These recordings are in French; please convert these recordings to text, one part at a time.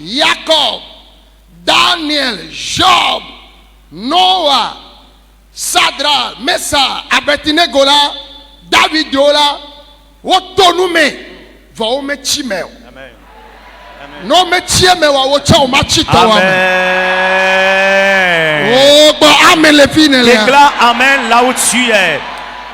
Jacob, Daniel, Job, Noah, Sadra, Messa, Abednego là, David là, wotonume, va o me chimeo. Amen. No me chimeo wo cha o ma chito wa. Amen. Oh, bon, amen les filles là. Déclare Amen là où tu es.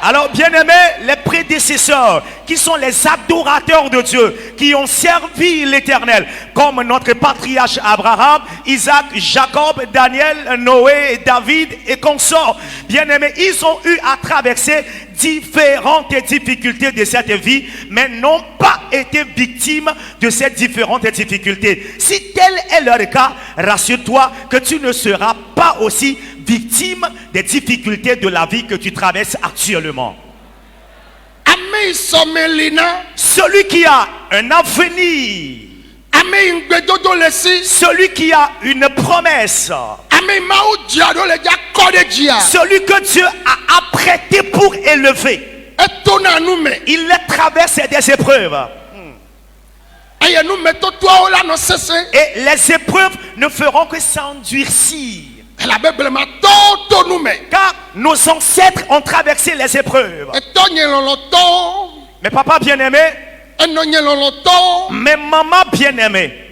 Alors, bien-aimés, les prédécesseurs, qui sont les adorateurs de Dieu, qui ont servi l'Éternel, comme notre patriarche Abraham, Isaac, Jacob, Daniel, Noé, David et consorts. Bien-aimés, ils ont eu à traverser différentes difficultés de cette vie, mais n'ont pas été victimes de ces différentes difficultés. Si tel est leur cas, rassure-toi que tu ne seras pas aussi victime des difficultés de la vie que tu traverses actuellement. Amen somelina. Celui qui a un avenir, Amen ngbedodo lesi. celui qui a une promesse, Amen maou diado le ja kode dia. celui que Dieu a apprêté pour élever, Etona nous me. il traverse des épreuves. Aye nous mettons toi là non cesse. Et les épreuves ne feront que s'endurcir. La Bible m'a tout nous me. Car nos ancêtres ont traversé les épreuves. Etonye loloto. Mais papa bien-aimé, Enonye loloto. mais maman bien-aimée,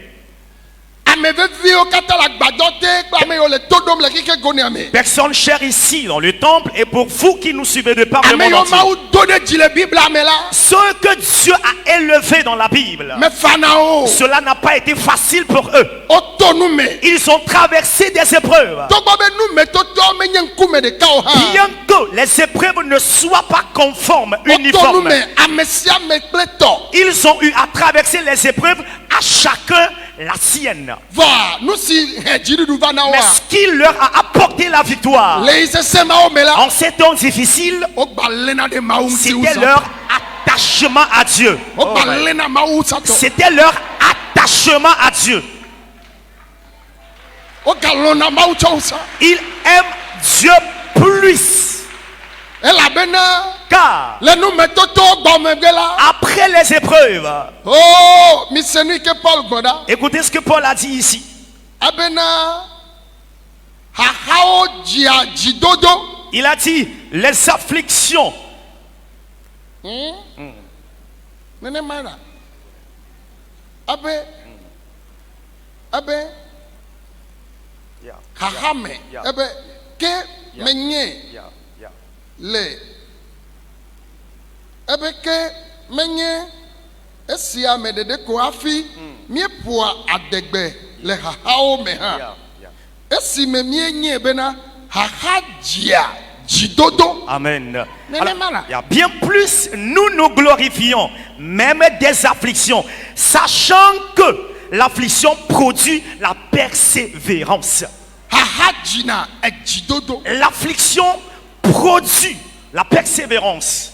Ame vevi o kata la gbadote. Ame yo le todom le kike goni ame. personne chère ici dans le temple et pour vous qui nous suivez de par le Ame monde yo entier. maou dode di le Bible ame la. Ce que Dieu a élevé dans la Bible, Me fanao. cela n'a pas été facile pour eux. Oto nous me. Ils ont traversé des épreuves. Togba be nous mettons toi me nyankume de kao ha. Bien que les épreuves ne soient pas conformes, Oto nous uniformes, me amesia me pleto. ils ont eu à traverser les épreuves à chacun la sienne. Va nous si jiri du vana Mais wa. ce qui leur a apporté la victoire Le se sema o me la. en ces temps difficiles, O balena de maou si c'était usa. leur attachement à Dieu. O balena maou sa to. C'était leur attachement à Dieu. O galona maou chousa. Ils aiment Dieu plus. Ela bena. Car Le nous mettons toi bomegela. après les épreuves, Oh, misenu que Paul goda. écoutez ce que Paul a dit ici. Abena. Hahao dia jidodo. Il a dit les afflictions. Nene mara. Abe. Abe. Hahame. Yeah. Abe. Ke menye. Le. Ebe ke menye esia me dede ko afi mie poa adegbe le hahao me ha esi me mie nye bena haha dia jidodo. Amen. Mais Alors, les malins. il y a bien plus, nous nous glorifions, même des afflictions, sachant que l'affliction produit la persévérance. Haha jina e jidodo. L'affliction produit la persévérance.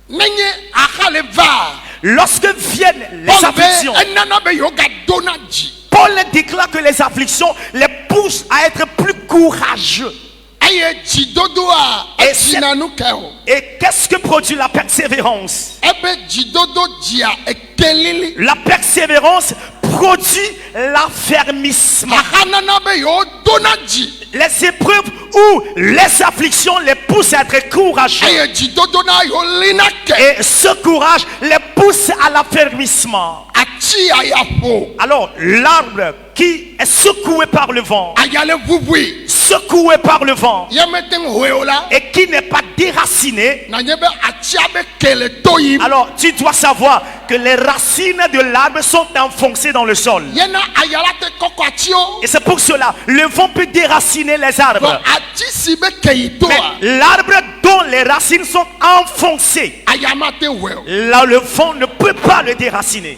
Menye aha le va. Lorsque viennent les afflictions, Enana be yoga dona ji. Paul déclare que les afflictions les poussent à être plus courageux. Aye jidodo a Et jina nu keo. Et qu'est-ce que produit la persévérance? Ebe jidodo dia e kelili. La persévérance produit l'affermissement. Haha nana be yo dona ji. Les épreuves ou les afflictions les poussent à être courageux. Aye jidodo na yo lina ke. Et ce courage les pousse à l'affermissement. Achi ayafo. Alors, l'arbre qui est secoué par le vent, Ayale vuvui. secoué par le vent, Yemeten hoeola. et qui n'est pas déraciné, Na nyebe achi abe kele toyi. alors tu dois savoir que les racines de l'arbre sont enfoncées dans le sol. Yena ayala te koko achio. Et c'est pour cela, le vent peut déraciner les Bon arbres. achi sibe keitoa. Mais l'arbre dont les racines sont enfoncées, Ayamate hoeo. là le vent ne peut pas le déraciner.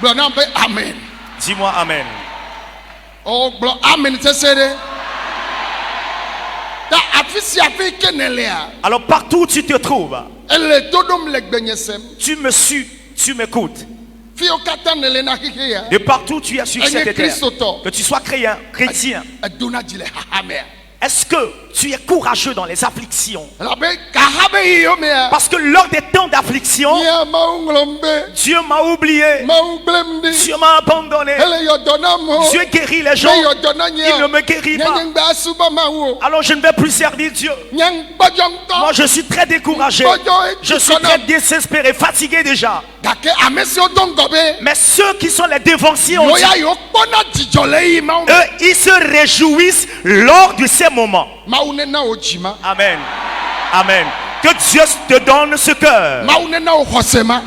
Blona be amen. Dis-moi Amen. Oh blo amen se sere. Ta afisi afi kenelea. Alors partout où tu te trouves, Ele todom le gbenyesem. tu me suis, tu m'écoutes. Fio kata nele na hiheya. De partout où tu es sur Aïe, cette terre, Christ autant. que tu sois chrétien, Adona jile hahamer. est-ce que tu es courageux dans les afflictions. elabe kaha be yiyo mea Parce que lors des temps d'affliction, nia mawu ŋlɔm be Dieu m'a oublié. mawu gblẽm ɖi Dieu m'a abandonné. ele yɔdɔ nam o Dieu guérit les ne gens. yɔdɔ na nye Il ne o me guérit nye pas. nye ŋgbe asubɔ mawu o Alors je ne vais plus servir Dieu. nye ŋgbɔdzɔ Moi ŋutɔ je suis très découragé. Je suis très désespéré, fatigué déjà. gake ame siwo do ŋgɔ be Mais ceux qui sont les dévanciers, on dit, yoya yiwo kpɔna dzidzɔ le eyi mawu me. eux, ils se réjouissent lors de ces moments. mawu nena wo dzima Amen. Amen. Que Dieu te donne ce cœur. mawu nena wo xɔsema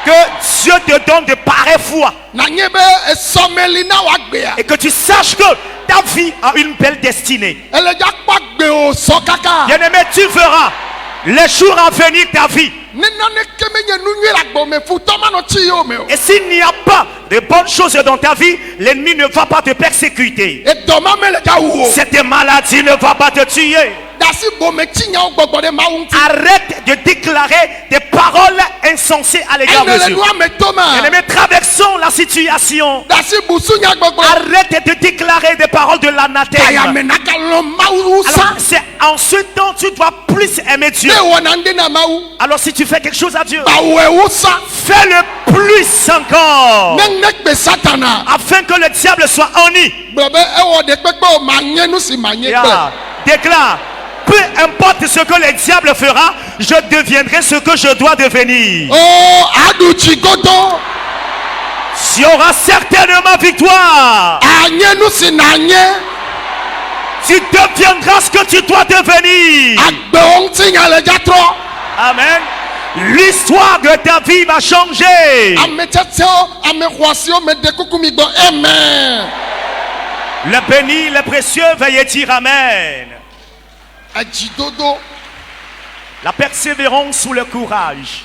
Que Dieu te donne de pareille foi. nanye be esɔmeli na woagbea Et que tu saches que ta vie a une belle destinée. ele dza kpɔ agbe o sɔ kaka Bien-aimé, tu verras les jours à venir ta vie. ne nane ke menye nu nyui le agbɔme futɔ manɔ tsi yewo me o Et s'il n'y a pas de bonnes choses dans ta vie, l'ennemi ne va pas te persécuter. edɔma me le dza wu o Cette maladie ne va pas te tuer. dasi gome tsi nyawo gbɔgbɔ ɖe mawu ŋuti Arrête de déclarer des paroles insensées à l'égard de ene le Dieu. nua me to ma Bien-aimé, traversons la situation. dasi busu nya gbɔgbɔ Arrête de déclarer des paroles de l'anathème. ayame naka lɔ mawu Alors, sa c'est en ce temps tu dois plus aimer Dieu. ne wɔna ŋde na mawu Alors, si tu fais quelque chose à Dieu, bawo ewu sa fais-le plus encore. ne ne gbe satana Afin que le diable soit onni. gblɔ be ewɔ ɖe kpekpe o ma nye nu si ma nye Yeah. gbe Déclare, peu importe ce que le diable fera, je deviendrai ce que je dois devenir. o aɖu tsi godo Tu auras certainement victoire. anye nu si na nye Tu deviendras ce que tu dois devenir. agbewo ŋuti nya le dza trɔ. Amen. L'histoire de ta vie va changer. Ame tsetsewo, ame xɔasiwo me de kuku mi gbɔ. Amen. Le béni, le précieux, veuillez dire Amen. Edzidodo. La persévérance sous le courage.